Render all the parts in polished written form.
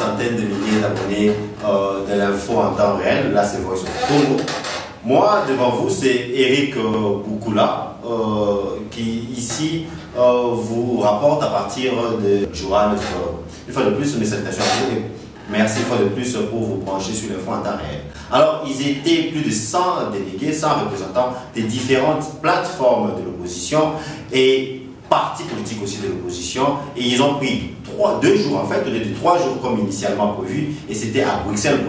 centaines de milliers d'abonnés de l'info en temps réel. Là, c'est Voice of Congo. Moi, devant vous, c'est Eric Boukoula, qui ici vous rapporte à partir de Johannesburg. Une fois de plus, mes salutations à vous et merci une fois de plus pour vous brancher sur l'info en temps réel. Alors, ils étaient plus de 100 délégués, 100 représentants des différentes plateformes de l'opposition et partis politiques aussi de l'opposition, et ils ont pris 2 jours en fait, au lieu de 3 jours comme initialement prévu, et c'était à Bruxelles,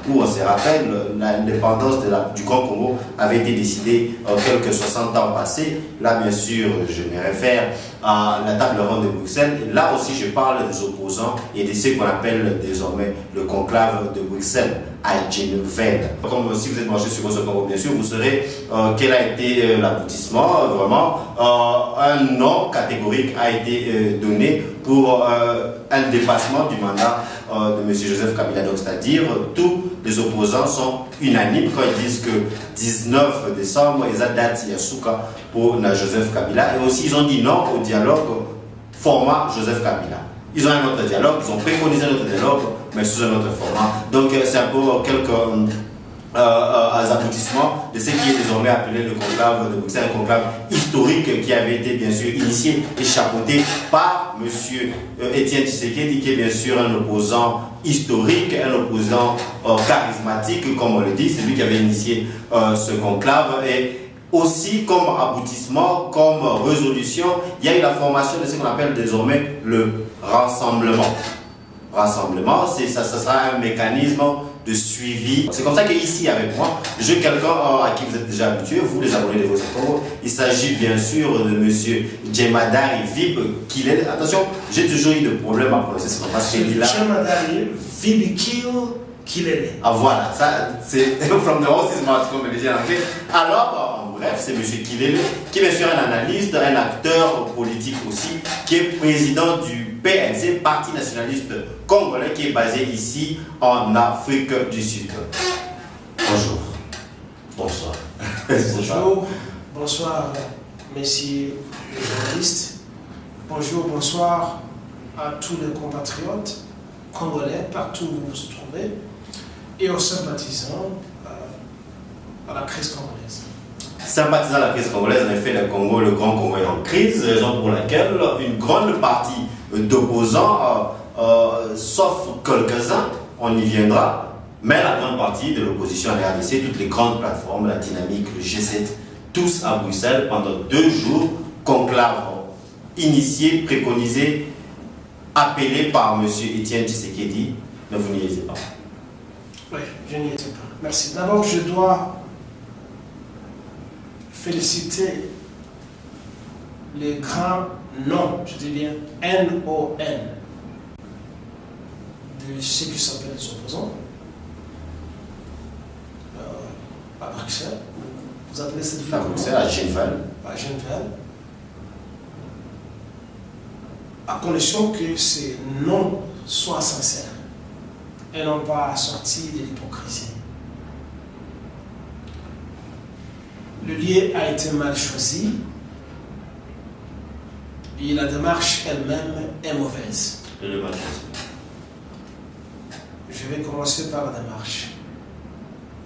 où on se rappelle, l'indépendance du Grand Congo avait été décidée quelques 60 ans passés. Là bien sûr, je me réfère à la table ronde de Bruxelles, et là aussi je parle des opposants et de ce qu'on appelle désormais le conclave de Bruxelles à Genève. Comme si vous êtes branché sur votre Congo, bien sûr, vous saurez quel a été l'aboutissement. Vraiment, un nom catégorique a été donné pour un dépassement du mandat de M. Joseph Kabila. Donc, c'est-à-dire, tous les opposants sont unanimes quand ils disent que 19 décembre, ils ont date Yasuka pour Joseph Kabila. Et aussi, ils ont dit non au dialogue format Joseph Kabila. Ils ont un autre dialogue, ils ont préconisé un autre dialogue, mais sous un autre format. Donc, c'est un peu quelques aboutissements de ce qui est désormais appelé le conclave de Bruxelles, un conclave historique qui avait été bien sûr initié et chapeauté par M. Étienne Tshisekedi, qui est bien sûr un opposant historique, un opposant charismatique, comme on le dit. C'est lui qui avait initié ce conclave. Et aussi, comme aboutissement, comme résolution, il y a eu la formation de ce qu'on appelle désormais le rassemblement. Rassemblement, ça sera un mécanisme de suivi. C'est comme ça qu'ici, avec moi, j'ai quelqu'un à qui vous êtes déjà habitué, vous les abonnés de vos Congo. Il s'agit bien sûr de M. Djemadari Vib Kilele. Attention, j'ai toujours eu de problèmes à prononcer ce nom parce qu'il est là. Djemadari Vib Kilele. Ah voilà, ça c'est from the horse's mouth comme on le dit en anglais. Alors, en bref, c'est M. Kilele qui est bien sûr un analyste, un acteur politique aussi, qui est président du PNC, Parti nationaliste congolais, qui est basé ici en Afrique du Sud. Bonjour. Bonsoir. Bonjour. Bonsoir, messieurs les journalistes. Bonjour, bonsoir à tous les compatriotes congolais, partout où vous vous trouvez, et aux sympathisants à la crise congolaise. Sympathisant à la crise congolaise, en effet, le Grand Congo est en crise, raison pour laquelle une grande partie d'opposants, sauf quelques-uns, on y viendra, mais la grande partie de l'opposition à la RDC, toutes les grandes plateformes, la Dynamique, le G7, tous à Bruxelles pendant 2 jours, conclave initié, préconisé, appelé par M. Étienne Tshisekedi. Ne vous n'y étiez pas. Oui, je n'y étais pas. Merci. D'abord, je dois féliciter les grands noms, je dis bien N-O-N, de ceux qui s'appellent les opposants à Bruxelles. Vous appelez cette ville à Bruxelles, à Genève. À Genève. À condition que ces noms soient sincères et non pas sortis de l'hypocrisie. Le lieu a été mal choisi et la démarche elle-même est mauvaise. Le match. Je vais commencer par la démarche.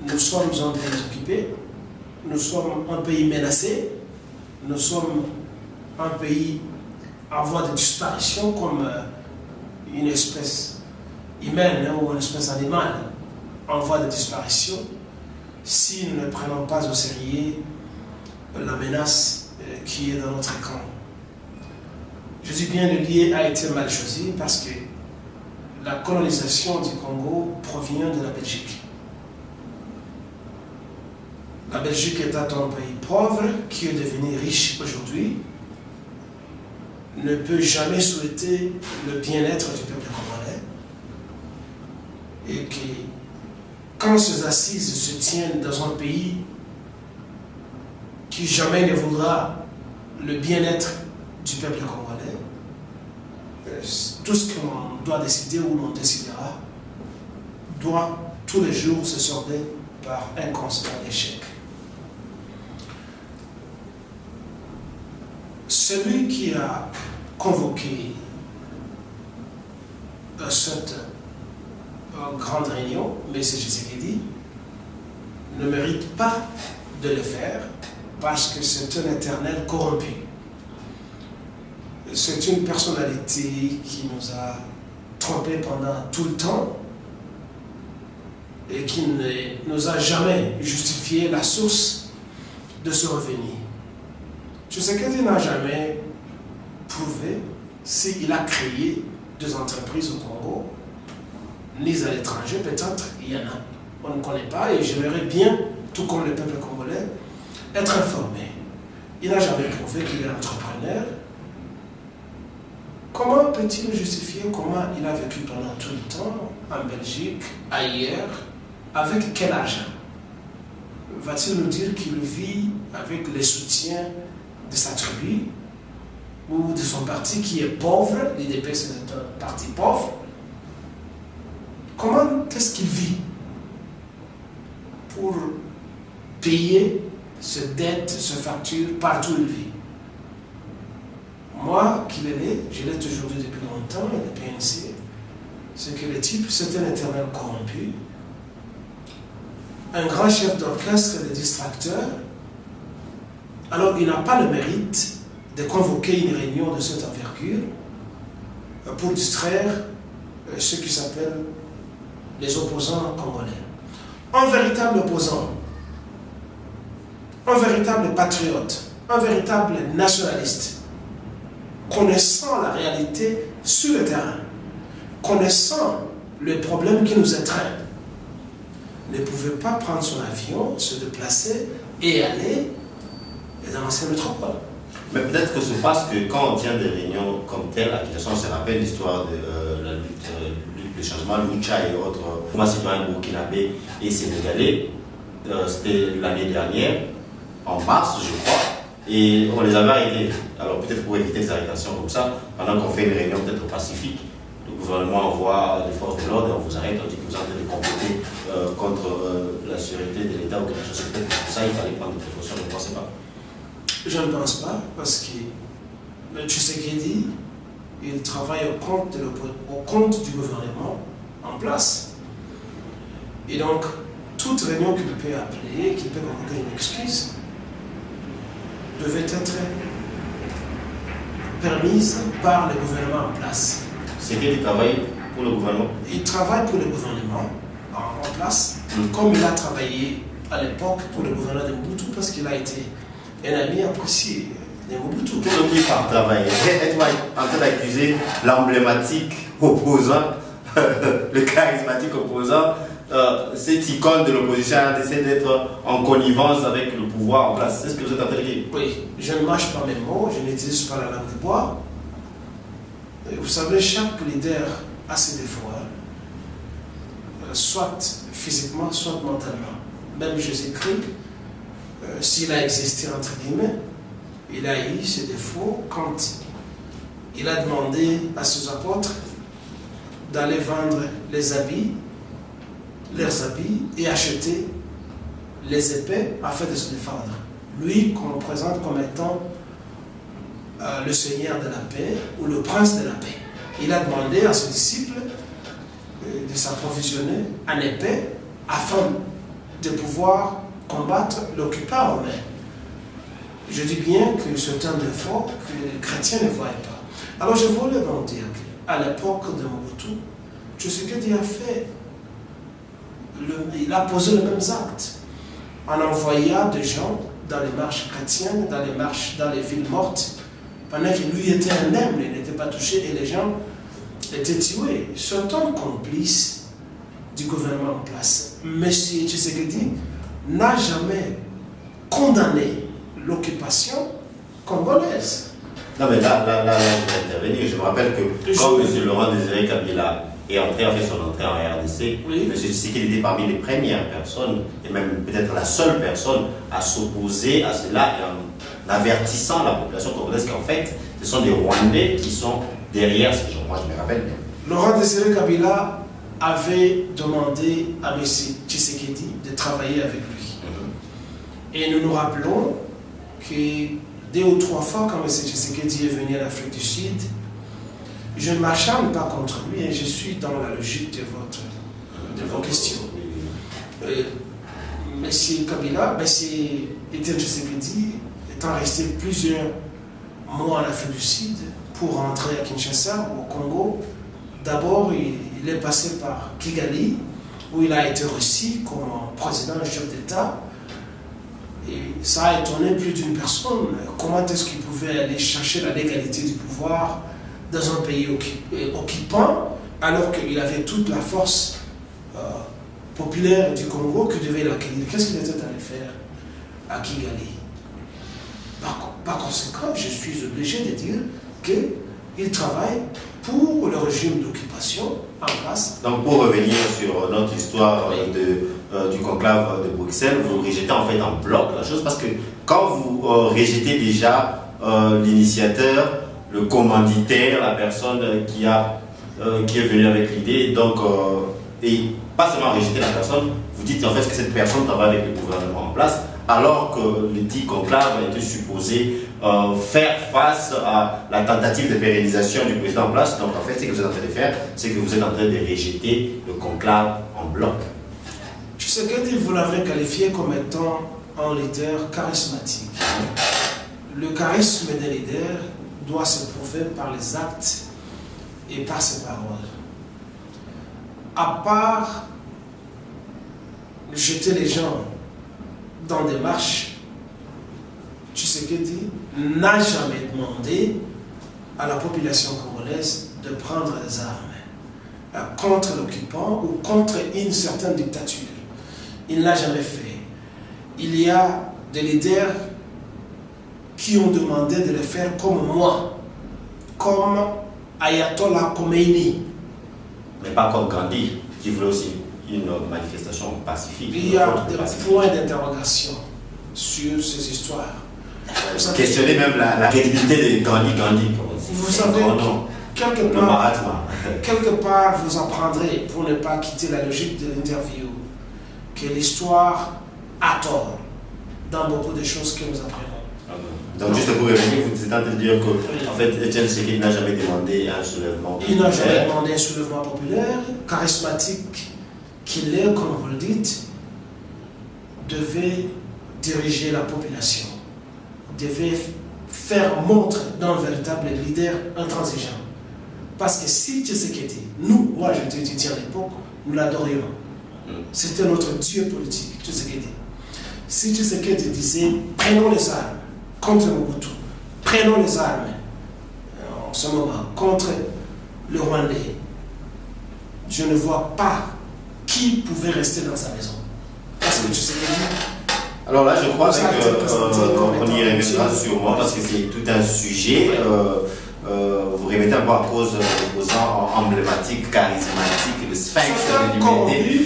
Nous sommes un pays occupé, nous sommes un pays menacé, nous sommes un pays en voie de disparition comme une espèce humaine ou une espèce animale en voie de disparition si nous ne prenons pas au sérieux la menace qui est dans notre camp. Je dis bien le lieu a été mal choisi parce que la colonisation du Congo provient de la Belgique. La Belgique est un pays pauvre qui est devenu riche aujourd'hui, ne peut jamais souhaiter le bien-être du peuple congolais et que quand ces assises se tiennent dans un pays qui jamais ne voudra le bien-être du peuple congolais, tout ce qu'on doit décider ou l'on décidera doit tous les jours se solder par un constat d'échec. Celui qui a convoqué cette grandes réunions, M. Tshisekedi ne mérite pas de le faire parce que c'est un éternel corrompu. C'est une personnalité qui nous a trompés pendant tout le temps et qui ne nous a jamais justifié la source de ce revenu. Tshisekedi n'a jamais prouvé s'il a créé des entreprises au Congo, ni à l'étranger, peut-être il y en a. On ne connaît pas et j'aimerais bien, tout comme le peuple congolais, être informé. Il n'a jamais prouvé qu'il est entrepreneur. Comment peut-il justifier comment il a vécu pendant tout le temps, en Belgique, ailleurs, avec quel argent? Va-t-il nous dire qu'il vit avec le soutien de sa tribu ou de son parti qui est pauvre? L'IDP, c'est un parti pauvre. Comment est-ce qu'il vit pour payer ses dettes, ses factures, partout où il vit? Moi, qui l'ai, je l'ai toujours dit depuis longtemps, et depuis ainsi, c'est que le type, c'est un éternel corrompu, un grand chef d'orchestre et de distracteur. Alors, il n'a pas le mérite de convoquer une réunion de cette envergure pour distraire ceux qui s'appellent les opposants congolais. Un véritable opposant, un véritable patriote, un véritable nationaliste, connaissant la réalité sur le terrain, connaissant les problèmes qui nous étreignent, ne pouvait pas prendre son avion, se déplacer et aller dans l'ancienne métropole. Mais peut-être que c'est parce que quand on tient des réunions comme telles, à Kinshasa, on se rappelle l'histoire de la lutte des changements, Lucha et autres mouvements citoyens burkinabés et sénégalais, c'était l'année dernière, en mars, je crois, et on les avait arrêtés. Alors peut-être pour éviter des arrestations comme ça, pendant qu'on fait une réunion peut-être pacifique, le gouvernement envoie des forces de l'ordre et on vous arrête, on dit que vous êtes en train de comploter contre la sûreté de l'État ou quelque chose. C'est peut-être pour ça il fallait prendre des précautions, je ne pensais pas. Je ne pense pas, parce que le Tshisekedi, il travaille au compte du gouvernement en place. Et donc, toute réunion qu'il peut appeler, qu'il peut convoquer une excuse, devait être permise par le gouvernement en place. C'est qu'il travaille pour le gouvernement? Il travaille pour le gouvernement en place, comme il a travaillé à l'époque pour le gouvernement de Mobutu, parce qu'il a été un ami apprécié de Mobutu. Tout le monde part travailler. Êtes-vous en train d'accuser l'emblématique opposant, le charismatique opposant, cette icône de l'opposition essaie d'être en connivence avec le pouvoir en place? C'est ce que vous êtes en train de dire? Oui, je ne mâche pas mes mots, je n'utilise pas la langue de bois. Vous savez, chaque leader a ses défauts, soit physiquement, soit mentalement. Même Jésus-Christ, s'il a existé entre guillemets, il a eu ses défauts quand il a demandé à ses apôtres d'aller vendre leurs habits et acheter les épées afin de se défendre. Lui qu'on présente comme étant le Seigneur de la paix ou le prince de la paix. Il a demandé à ses disciples de s'approvisionner en épée afin de pouvoir combattre l'occupant romain. Je dis bien que c'est un défaut que les chrétiens ne voient pas. Alors je voulais donc dire qu'à l'époque de Mobutu, Tshisekedi a fait, il a posé les mêmes actes en envoyant des gens dans les marches chrétiennes, dans les marches, dans les villes mortes, pendant que lui était un homme, il n'était pas touché et les gens étaient tués. C'est un complice du gouvernement en place. M. Tshisekedi n'a jamais condamné l'occupation congolaise. Non mais là, je vais intervenir. Je me rappelle que quand M. Laurent Désiré Kabila est entré, a fait son entrée en RDC, oui. M. Tshisekedi était parmi les premières personnes, et même peut-être la seule personne à s'opposer à cela et en avertissant la population congolaise qu'en fait, ce sont des Rwandais qui sont derrière ces gens. Moi, je me rappelle bien. Laurent Désiré Kabila avait demandé à M. Tshisekedi de travailler avec lui. Et nous nous rappelons que 2 ou 3 fois, quand M. Tshisekedi est venu en Afrique du Sud, je ne m'acharne pas contre lui et je suis dans la logique de votre de vos questions. Oui. M. Kabila, M. Etienne Tshisekedi, étant resté plusieurs mois en Afrique du Sud pour rentrer à Kinshasa, au Congo, d'abord il est passé par Kigali, où il a été reçu comme président chef d'État. Et ça a étonné plus d'une personne. Comment est-ce qu'il pouvait aller chercher la légalité du pouvoir dans un pays occupant, alors qu'il avait toute la force populaire du Congo qui devait l'accueillir? Qu'est-ce qu'il était allé faire à Kigali? Par conséquent, je suis obligé de dire qu'il travaille pour le régime d'occupation en place. Donc pour revenir sur notre histoire du conclave de Bruxelles, vous rejetez en fait en bloc la chose, parce que quand vous rejetez déjà l'initiateur, le commanditaire, la personne qui est venue avec l'idée, donc et pas seulement rejeter la personne, vous dites en fait que cette personne travaille avec le gouvernement en place, alors que le dit conclave était supposé faire face à la tentative de pérennisation du président en place. Donc en fait, ce que vous êtes en train de faire, c'est que vous êtes en train de rejeter le conclave en bloc. Tshisekedi, vous l'avez qualifié comme étant un leader charismatique. Le charisme des leaders doit se prouver par les actes et par ses paroles. À part jeter les gens dans des marches, Tshisekedi n'a jamais demandé à la population congolaise de prendre les armes contre l'occupant ou contre une certaine dictature. Il ne l'a jamais fait. Il y a des leaders qui ont demandé de le faire comme moi, comme Ayatollah Khomeini. Mais pas comme Gandhi, qui voulait aussi une manifestation pacifique. Il y a des points d'interrogation sur ces histoires. Questionnez même la crédibilité de Gandhi. Vous savez, quelque part, vous apprendrez, pour ne pas quitter la logique de l'interview, que l'histoire a tort dans beaucoup de choses que nous apprenons. Donc juste pour revenir, vous êtes en train de dire que en fait, Etienne Tshisekedi n'a jamais demandé un soulèvement populaire. Il n'a jamais demandé un soulèvement populaire, charismatique qu'il est, comme vous le dites, devait diriger la population, devait faire montre d'un véritable leader intransigeant. Parce que si Tshisekedi, moi j'étais étudiant à l'époque, nous l'adorions. C'était notre dieu politique, Tshisekedi. Si Tshisekedi disait prenons les armes contre Mobutu, prenons les armes en ce moment contre le Rwandais, je ne vois pas qui pouvait rester dans sa maison. Parce que Tshisekedi. Alors là, je crois qu'on y reviendra sûrement parce que c'est tout un sujet. Vous remettez un peu en cause l'opposant emblématique, charismatique, le sphinx de l'humanité.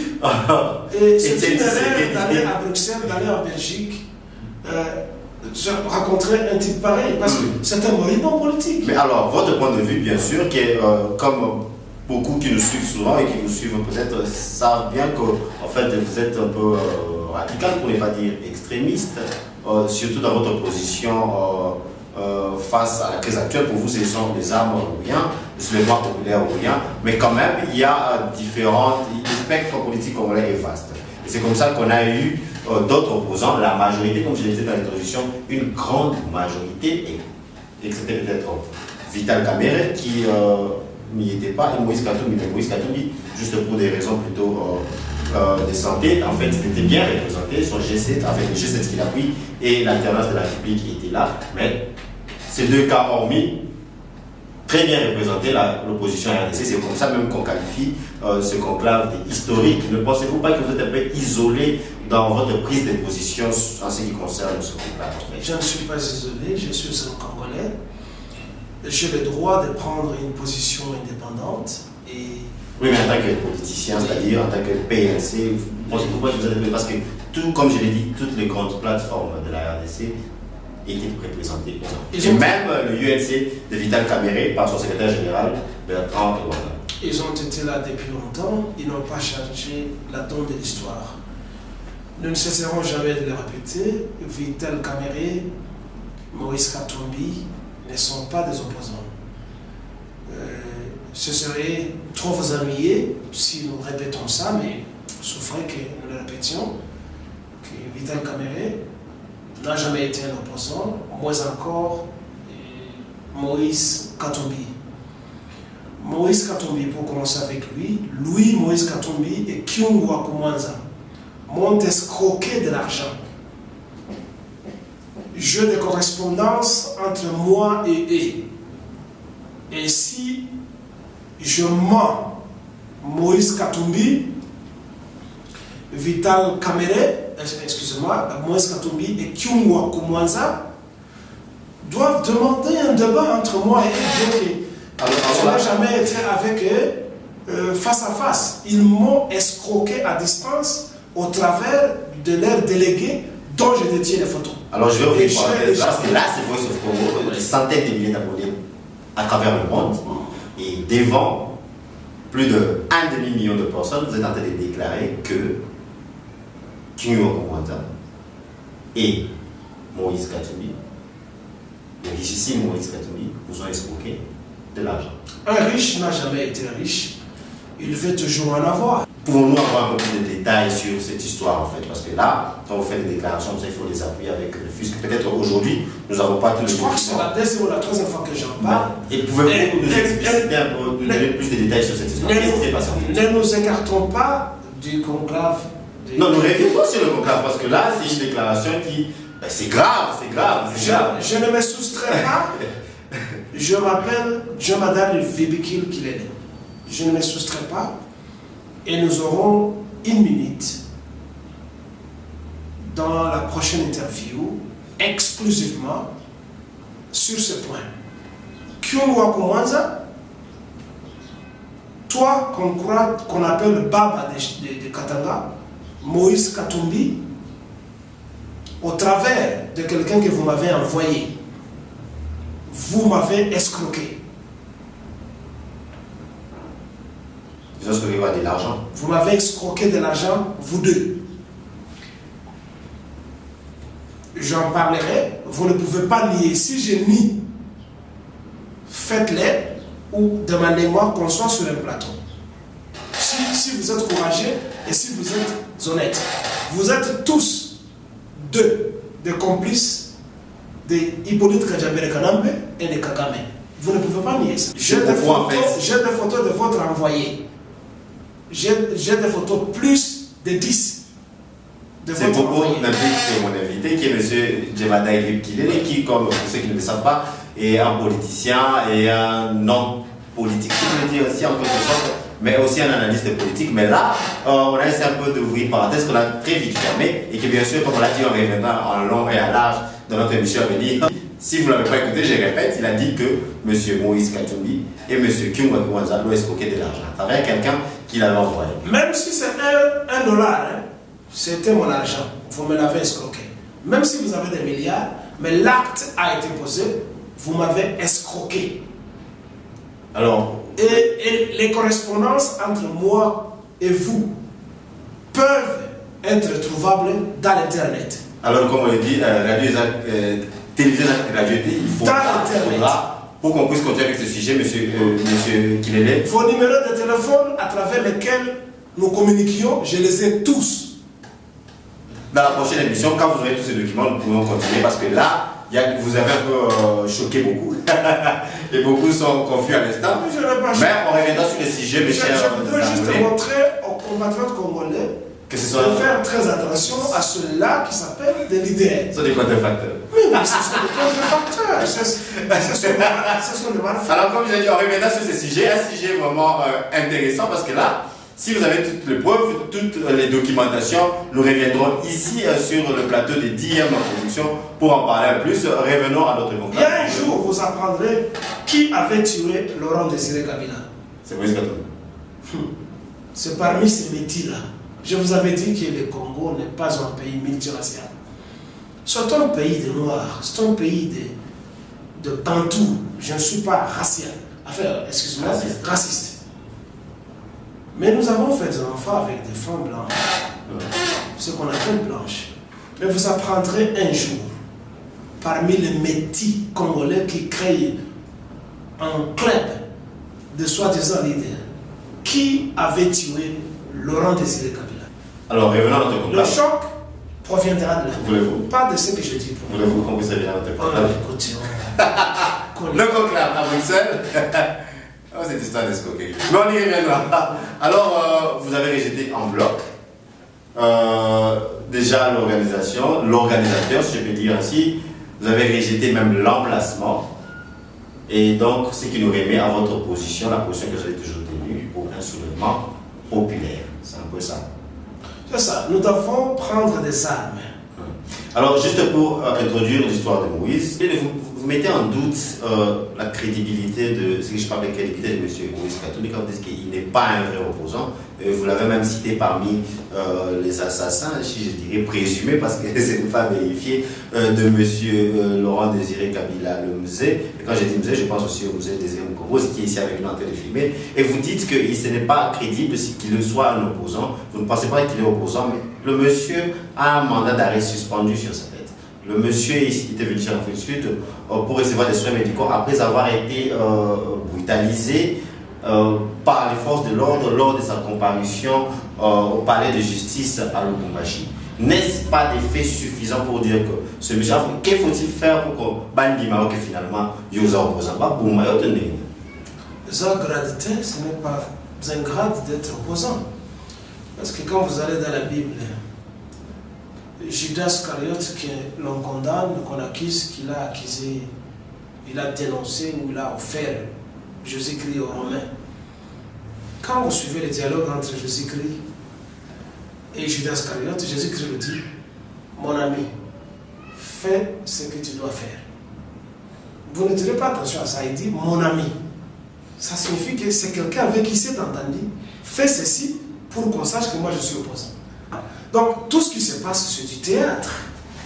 Et c'est une erreur d'aller à Bruxelles, d'aller en Belgique, rencontrer un type pareil, parce que c'est un moribond politique. Mais alors, votre point de vue, bien sûr, qui est comme beaucoup qui nous suivent souvent et qui vous suivent peut-être savent bien que en fait, vous êtes un peu radical, pour ne pas dire extrémiste, surtout dans votre position face à la crise actuelle. Pour vous, ce sont des armes ou rien, le soulèvement populaire ou rien, mais quand même, il y a le spectre politique congolais est vaste. Et c'est comme ça qu'on a eu d'autres opposants, la majorité, comme je l'ai dit dans l'introduction, une grande majorité, et c'était peut-être Vital Kamerhe qui n'y était pas, et Moïse Katumbi, mais Moïse Katumbi, juste pour des raisons plutôt de santé, en fait, il était bien représenté, son G7, avec le G7 qu'il a pris, et l'alternance de la République était là, mais ces deux cas hormis, très bien représenté l'opposition RDC, c'est comme ça même qu'on qualifie ce conclave historique. Ne pensez-vous pas que vous êtes un peu isolé dans votre prise de position en ce qui concerne ce conclave? Je ne suis pas isolé, je suis un Congolais. J'ai le droit de prendre une position indépendante. Oui, mais en tant que politicien, c'est-à-dire en tant que PNC, pensez-vous pas que vous êtes... Parce que, tout, comme je l'ai dit, toutes les grandes plateformes de la RDC étaient représentées. Et même le UNC de Vital Kamerhe par son secrétaire général, Bertrand Rwanda. Ils ont été là depuis longtemps, ils n'ont pas changé la donne de l'histoire. Nous ne cesserons jamais de le répéter, Vital Kamerhe, Moïse Katumbi ne sont pas des opposants. ce serait trop vous ennuyer si nous répétons ça, mais souffrez que nous le répétions, que Vital Kamerhe n'a jamais été un opposant, moins encore Moïse Katumbi. Moïse Katumbi, pour commencer avec lui, Moïse Katumbi et Kyungwa Kumwanza m'ont escroqué de l'argent. Jeu de correspondance entre moi et eux. Et si je mens Moïse Katumbi, Vital Kamerhe, excusez-moi, Moïse Katumbi et Kyungwa Kumwanza doivent demander un débat entre moi et eux. Je n'ai jamais été avec eux face à face. Ils m'ont escroqué à distance au travers de leurs délégués dont je détiens les photos. Alors je vais ouvrir une parenthèse parce que là c'est Voice of Congo, des centaines de milliers d'abonnés à travers le monde et devant plus de 1 demi-million de personnes, vous êtes en train de déclarer que Kyungwa Kumwanza et Moïse Katumbi, le richissime Moïse Katumbi, vous ont escroqué de l'argent. Un riche n'a jamais été riche, il veut toujours en avoir. Pouvons-nous avoir un peu plus de détails sur cette histoire en fait? Parce que là, quand vous faites des déclarations, il faut les appuyer avec le fisc. Peut-être aujourd'hui, nous n'avons pas tout le Je crois que c'est la deuxième ou la troisième fois que j'en parle. Et pouvez-vous nous expliquer un peu, nous donner plus de détails sur cette histoire? Qu'est-ce qui s'est passé en fait? Ne nous écartons pas du conclave. Non, nous reviendrons sur le conclave parce que là, c'est une déclaration qui... Ben, c'est grave, c'est grave. Je ne me soustrais pas. Je m'appelle Djomadal Vibikil Kilele. Je ne me soustrais pas. Et nous aurons 1 minute dans la prochaine interview exclusivement sur ce point. Kyungwa Kumwanza, toi qu'on appelle Baba de Katanga, Moïse Katumbi, au travers de quelqu'un que vous m'avez envoyé, vous m'avez escroqué. Vous escroquez quoi, de l'argent? Vous m'avez escroqué de l'argent, vous deux. J'en parlerai, vous ne pouvez pas nier. Si je nie, faites-les ou demandez-moi qu'on soit sur un plateau. Si vous êtes courageux et si vous êtes honnête, vous êtes tous des complices de Hippolyte Kajambere Kanambe et de Kagame. Vous ne pouvez pas nier ça. J'ai des photos de votre envoyé. J'ai des photos plus de 10 de C'est votre beaucoup envoyé. d'impliquer mon invité qui est M. Djemada Kilele, qui, comme pour ceux qui ne le savent pas, est un politicien et un homme politique, je veux dire aussi en quelque sorte, mais aussi un analyste politique. Mais là, on a essayé un peu d'ouvrir une parenthèse qu'on a très vite fermée et que bien sûr, comme on l'a dit, on reviendra en long et à large dans notre émission à venir. Si vous ne l'avez pas écouté, je répète, il a dit que M. Moïse Katumbi et M. Kyungwa Kumwanza l'ont escroqué de l'argent à travers quelqu'un qui l'avait envoyé. Même si c'est un dollar, hein, c'était mon argent, vous me l'avez escroqué. Même si vous avez des milliards, mais l'acte a été posé, vous m'avez escroqué. Alors, et les correspondances entre moi et vous peuvent être trouvables dans l'Internet. alors comme on l'a dit, télévision radio, il faudra, pour qu'on puisse continuer avec ce sujet, monsieur Kilele. Vos numéros de téléphone à travers lesquels nous communiquions, je les ai tous. Dans la prochaine émission, quand vous aurez tous ces documents, nous pourrons continuer parce que là, vous avez un peu choqué beaucoup. Et beaucoup sont confus à l'instant. Mais on reviendra sur le sujet, mes chers. Je voudrais juste montrer aux compatriotes congolais que ce de faire très attention à ceux-là qui s'appellent des leaders. Ce sont des contrefacteurs. Oui, mais ce sont des contrefacteurs. Ce sont des malfaiteurs. Alors, comme je l'ai dit, on reviendra sur ce sujet, un sujet vraiment intéressant parce que là, si vous avez toutes les preuves, toutes les documentations, nous reviendrons ici sur le plateau de 10e production pour en parler un plus. Revenons à notre conclusion. Il y a un jour, vous apprendrez qui avait tué Laurent Désiré Kabila. C'est Moïse Katumbi. C'est parmi ces métis-là. Je vous avais dit que le Congo n'est pas un pays multiracial. C'est un pays de noirs, c'est un pays de Bantou. Je ne suis pas racial. Enfin, excuse-moi, raciste. Mais nous avons fait des enfants avec des femmes blanches, ce qu'on appelle blanches. Mais vous apprendrez un jour, parmi les métis congolais qui créent un club de soi-disant leaders qui avaient tué Laurent Désiré Kabila. Alors, revenons à notre Le choc proviendra de là. Voulez-vous? Pas de ce que je dis. Voulez-vous qu'on vous revienne à notre conclave? Le conclave à Bruxelles. Oh, cette histoire d'escroquerie. Mais on y reviendra. Alors, vous avez rejeté en bloc déjà l'organisateur, si je peux dire ainsi. Vous avez rejeté même l'emplacement. Et donc, ce qui nous remet à votre position, la position que vous avez toujours tenue pour un soulèvement populaire. C'est un peu ça. C'est ça. Nous devons prendre des armes. Alors, juste pour introduire l'histoire de Moïse, vous mettez en doute la crédibilité de, ce que je parle de crédibilité de M. Moïse Katumbi, quand vous dites qu'il n'est pas un vrai opposant. Vous l'avez même cité parmi les assassins, si je dirais présumés, parce que ce n'est pas vérifié, de M. Laurent Désiré Kabila, le musée. Et quand j'ai dit musée, je pense aussi au musée Désiré Mukongos, qui est ici avec nous en train de filmer. Et vous dites que ce n'est pas crédible qu'il soit un opposant. Vous ne pensez pas qu'il est opposant, mais le monsieur a un mandat d'arrêt suspendu sur sa tête. Le monsieur était venu sur l'Afrique du Sud pour recevoir des soins médicaux après avoir été brutalisé par les forces de l'ordre lors de sa comparution au palais de justice à Lubumbashi. N'est-ce pas des faits suffisants pour dire que ce monsieur, qu'il faut-il faire pour que Bandimao, que finalement, il y a opposant? Les ingratitude, ce n'est pas un grade d'être opposant. Parce que quand vous allez dans la Bible, Judas Iscariote, que l'on condamne, qu'on accuse, qu'il a accusé, il a dénoncé ou il a offert Jésus-Christ aux Romains. Quand vous suivez le dialogue entre Jésus-Christ et Judas Iscariote, Jésus-Christ lui dit: mon ami, fais ce que tu dois faire. Vous ne tirez pas attention à ça, il dit mon ami. Ça signifie que c'est quelqu'un avec qui s'est entendu. Fais ceci pour qu'on sache que moi je suis opposant. Donc tout ce qui se passe, c'est du théâtre.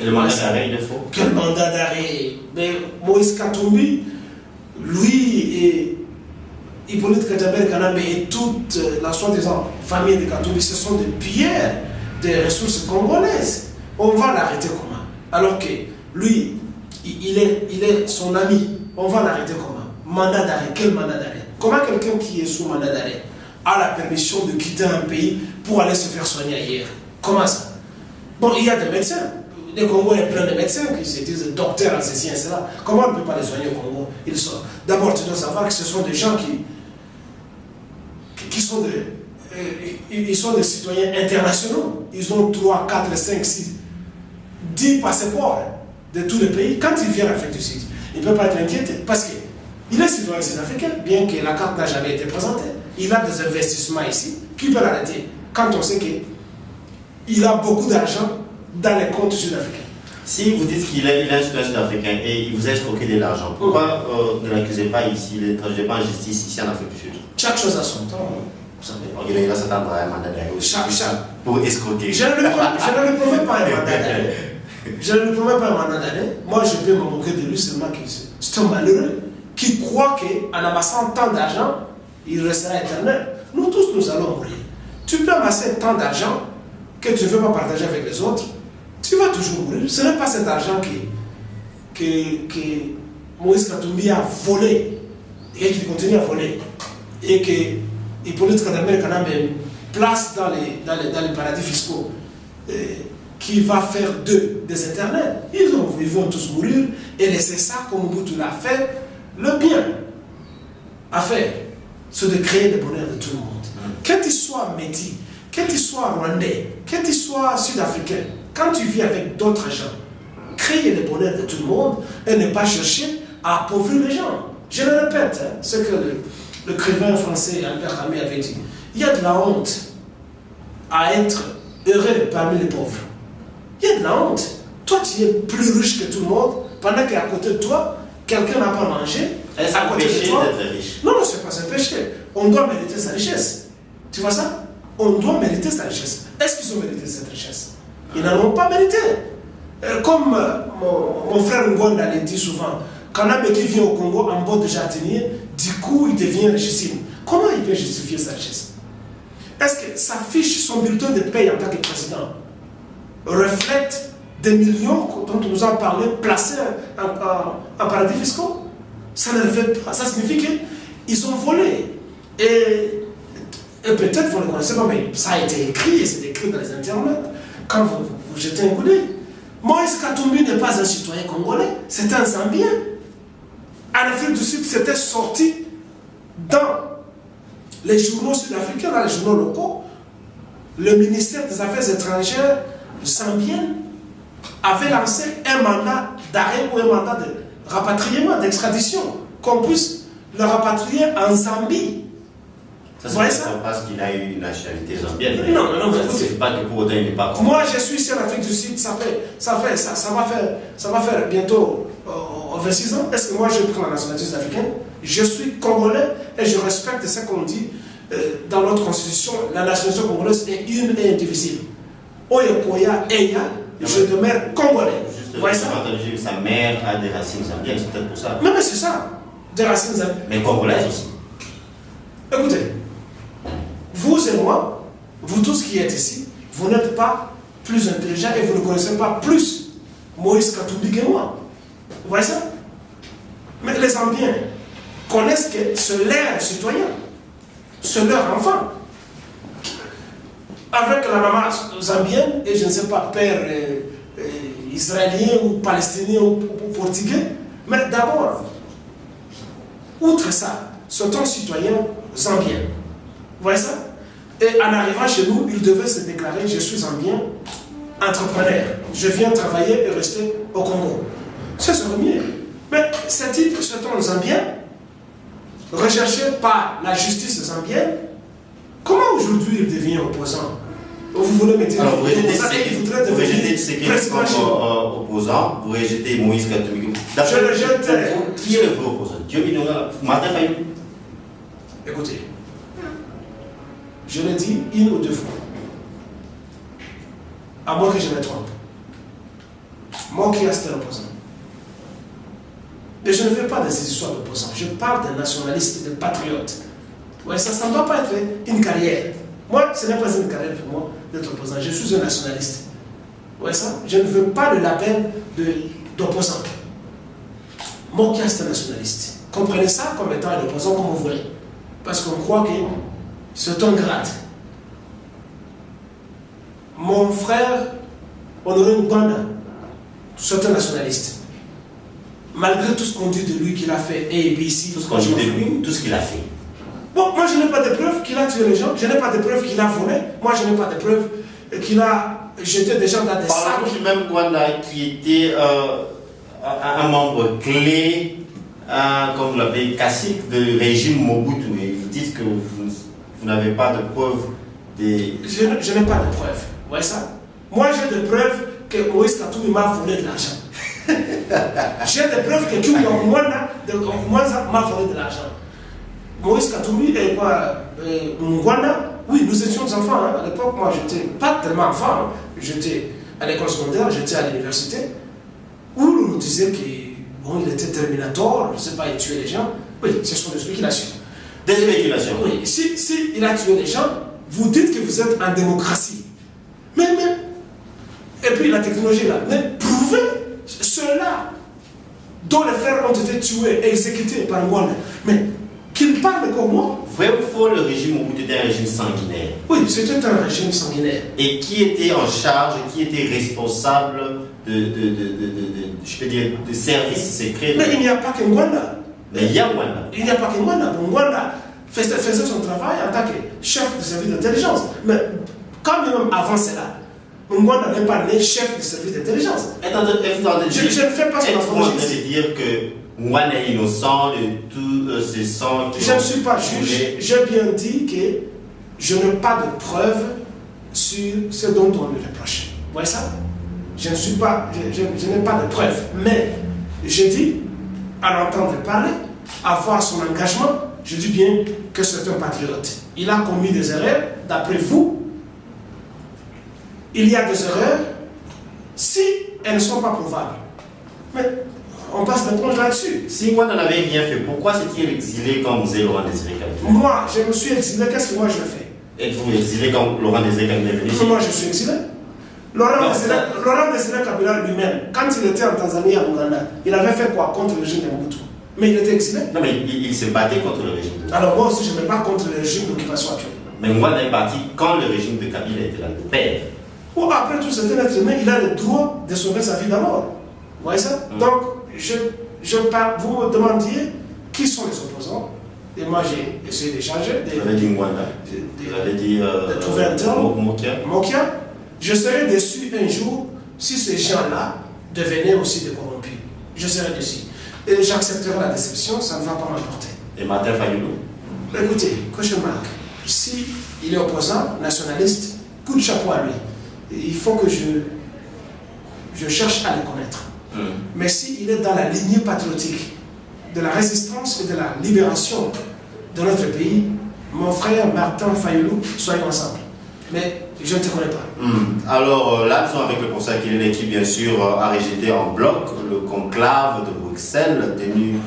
Et le mandat d'arrêt, il est faux? Quel mandat d'arrêt? Mais Moïse Katumbi, lui et Hippolyte Kadjaber Kanambe et toute la soi-disant famille de Katumbi, ce sont des pierres des ressources congolaises. On va l'arrêter comment? Alors que lui, il est son ami. On va l'arrêter comment? Mandat d'arrêt. Quel mandat d'arrêt? Comment quelqu'un qui est sous mandat d'arrêt a la permission de quitter un pays pour aller se faire soigner ailleurs? Comment ça? Bon, il y a des médecins. Le Congo est plein de médecins qui se disent docteurs en ceci et cela. Comment on ne peut pas les soigner au Congo? D'abord, tu dois savoir que ce sont des gens qui sont ils sont des citoyens internationaux. Ils ont 3, 4, 5, 6, 10 passeports de tous les pays. Quand ils viennent en Afrique du Sud, ils ne peuvent pas être inquiétés parce qu'il est citoyen sud-africain, bien que la carte n'a jamais été présentée. Il a des investissements ici qui peuvent l'arrêter quand on sait qu'il a beaucoup d'argent dans les comptes sud-africains. Si vous dites qu'il est un citoyen sud-africain et il vous a escroqué de l'argent, pourquoi ne l'accusez pas ici, ne traduisez pas en justice ici en Afrique du Sud? Chaque chose a son temps, vous savez. Il va s'attendre à un mandat d'arrêt aussi pour escroquer. Je ne lui promets pas un mandat d'arrêt. Je ne lui promets pas un mandat d'arrêt. Moi, je peux me moquer de lui seulement que c'est un malheureux qui croit qu'en amassant tant d'argent, il restera éternel. Nous tous, nous allons mourir. Tu peux amasser tant d'argent que tu ne veux pas partager avec les autres, tu vas toujours mourir. Ce n'est pas cet argent que Moïse Katumbi a volé et qu'il continue à voler et que Hippolyte Kadjaber Kanambe place dans les paradis fiscaux qui va faire d'eux des éternels. Ils vont tous mourir et laisser ça comme Mobutu l'a fait. Le bien à faire, c'est de créer le bonheur de tout le monde. Que tu sois métis, que tu sois rwandais, que tu sois sud-africain, quand tu vis avec d'autres gens, créer le bonheur de tout le monde et ne pas chercher à appauvrir les gens. Je le répète, ce que l'écrivain français Albert Camus avait dit. Il y a de la honte à être heureux parmi les pauvres. Il y a de la honte. Toi, tu es plus riche que tout le monde, pendant qu'à côté de toi, quelqu'un n'a pas mangé. Est-ce un péché d'être riche? Non, non, ce n'est pas un péché. On doit mériter sa richesse. Tu vois ça? On doit mériter sa richesse. Est-ce qu'ils ont mérité cette richesse? Ils n'en ont pas mérité. Comme mon frère Ngonda le dit souvent, quand un mec qui vient au Congo en bord de jardinier, du coup il devient richissime. Comment il peut justifier sa richesse? Est-ce que sa fiche, son bulletin de paye en tant que président reflète des millions dont nous avons parlé placés en paradis fiscaux? Ça ne reflète pas. Ça signifie qu'ils ont volé. Et peut-être vous ne le connaissez pas, mais ça a été écrit, et c'est écrit dans les internets. Quand vous jetez un coup d'œil, Moïse Katumbi n'est pas un citoyen congolais, c'est un Zambien. En Afrique du Sud, c'était sorti dans les journaux sud-africains, dans les journaux locaux. Le ministère des Affaires étrangères zambien avait lancé un mandat d'arrêt ou un mandat de rapatriement, d'extradition, qu'on puisse le rapatrier en Zambie. Ça, c'est parce qu'il a eu une nationalité zambienne. Non, c'est pas que pour autant il n'est pas congolais. Moi, je suis ici en Afrique du Sud, ça va faire bientôt 26 ans. Est-ce que moi, je prends la nationalité africaine? Je suis congolais et je respecte ce qu'on dit dans notre constitution. La nationalité congolaise est une et indivisible. Oyekoya, Eya, je demeure congolais. Juste, vous ça? Sa mère a des racines zambiennes, c'est peut-être pour ça. Mais c'est ça, des racines zambiennes. Mais congolaises aussi. Écoutez, vous et moi, vous tous qui êtes ici, vous n'êtes pas plus intelligents et vous ne connaissez pas plus Moïse Katumbi que moi. Vous voyez ça? Mais les Zambiens connaissent que c'est leur citoyen, c'est leur enfant. Avec la maman zambienne et je ne sais pas, père israélien ou palestinien ou portugais. Mais d'abord, outre ça, c'est un citoyen zambien. Vous voyez ça? Et en arrivant chez nous, il devait se déclarer: je suis zambien, entrepreneur. Je viens travailler et rester au Congo. C'est ce mieux. Mais ce titre, c'est un zambien, recherché par la justice zambienne. Comment aujourd'hui il devient opposant? Vous voulez me dire, alors vous rejetez ce comme opposant, vous rejetez Moïse Katumbi. Je le jette. Qui est le vrai opposant? Dieu Martin Fayou. Écoutez, je l'ai dit une ou deux fois, à moins que je me trompe. Moi qui reste l'opposant. Mais je ne fais pas de ces histoires d'opposants. Je parle de nationalistes, de patriotes. Ouais, ça ne doit pas être une carrière. Moi, ce n'est pas une carrière pour moi d'être opposant. Je suis un nationaliste. Ouais, ça, je ne veux pas le label d'opposant. Moi qui reste un nationaliste. Comprenez ça comme étant un opposant comme vous voulez. Parce qu'on croit que c'est un grade. Mon frère, Honoré Ngwanda, c'est un nationaliste. Malgré tout ce qu'on dit de lui qu'il a fait, A, B, C, tout ce qu'on dit de lui, tout ce qu'il a fait. Bon, moi je n'ai pas de preuves qu'il a tué les gens, je n'ai pas de preuves qu'il a volé, moi je n'ai pas de preuves qu'il a jeté des gens dans des sacs. Parlons du même Ngwanda qui était un membre clé, comme vous l'avez, cacique du régime Mobutu. Et vous dites que vous n'avez pas de preuves des... Je n'ai pas de preuves, vous voyez ça? Moi j'ai des preuves que Moïse Katumbi m'a volé de l'argent. J'ai des preuves que Kyungu Ngwanda m'a volé de l'argent. Moïse Katumbi et Ngwanda, oui, nous étions enfants. Hein. À l'époque, moi, j'étais pas tellement enfant. J'étais à l'école secondaire, j'étais à l'université, où on nous disait qu'il était Terminator, je ne sais pas, il tuait les gens. Oui, ce sont des spéculations. Des spéculations? Oui, si il a tué les gens, vous dites que vous êtes en démocratie. Mais, et puis la technologie là, mais prouvez ceux-là dont les frères ont été tués et exécutés par moi. Mais qu'il parle comme moi. Vrai ou faux, le régime Mobutu était un régime sanguinaire? Oui, c'était un régime sanguinaire. Et qui était en charge, qui était responsable je peux dire, de services secrets? Mais il n'y a pas que Ngwanda. Mais il y a Ngwanda. Il n'y a pas que Ngwanda. Ngwanda faisait son travail en tant que chef de service d'intelligence. Mais quand même avant cela, Ngwanda n'est pas né chef de service d'intelligence. Je ne fais pas son apologie. Est-ce que dire que Ngwanda est innocent de tout ce sang qui... Je ne suis pas juge. J'ai bien dit que je n'ai pas de preuves sur ce dont on lui reproche. Vous voyez ça? Je ne suis pas... Je n'ai pas de preuves. Mais je dis, à l'entendre parler, à voir son engagement, je dis bien que c'est un patriote. Il a commis des erreurs, d'après vous. Il y a des erreurs, si elles ne sont pas prouvables. Mais on passe l'éponge là-dessus. Si Ngwanda n'avait rien fait, pourquoi s'est-il exilé quand vous êtes Laurent Désiré Kabila? Moi, je me suis exilé, qu'est-ce que moi je fais? Êtes-vous exilé quand Laurent Désiré Kabila est venu ici? Moi, je suis exilé. Laurent Désiré Kabila lui-même, quand il était en Tanzanie, à Ouganda, il avait fait quoi contre le régime de Mobutu? Mais il était exilé. Non, mais il se battait contre le régime de Kabila. Alors moi aussi, je ne me bats contre le régime d'occupation actuelle. Mais moi, d'un parti, quand le régime de Kabila était là, le père. Bon, après tout, c'est un être humain, il a le droit de sauver sa vie d'abord. Vous voyez ça? Donc, je parle, vous me demandiez qui sont les opposants. Et moi, j'ai essayé d'échanger. Vous avez dit Mwanda. Vous avez dit de trouver un terme. Mokia. Je serais déçu un jour si ces gens-là devenaient aussi des corrompus. Je serais déçu. Et j'accepterai la déception, ça ne va pas m'importer. Et Martin Fayoulou? Écoutez, Cauchemar, si il est opposant, nationaliste, coup de chapeau à lui. Il faut que je cherche à le connaître. Mais s'il est dans la lignée patriotique de la résistance et de la libération de notre pays, mon frère Martin Fayoulou, soyons ensemble. Mais je ne te connais pas. Alors là, nous sommes avec le professeur Kilele qui, bien sûr, a rejeté en bloc le conclave de Bruxelles tenu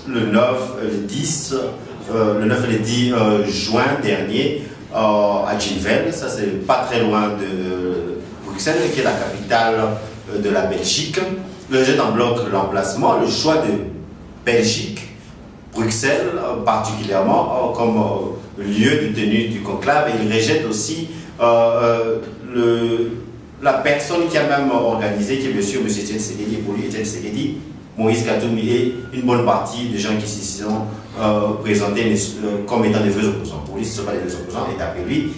le 9 et le 10 juin dernier à Ginville. Ça, c'est pas très loin de Bruxelles, qui est la capitale de la Belgique. Le rejet en bloc l'emplacement, le choix de Belgique, Bruxelles particulièrement, comme lieu de tenue du conclave. Et il rejette aussi la personne qui a même organisé, qui est monsieur Etienne Tshisekedi, et pour lui, Etienne Tshisekedi, Moïse Katumbi et une bonne partie des gens qui s'y sont présentés comme étant des vrais opposants. Pour lui, ce ne sont pas des vrais opposants, et d'après lui,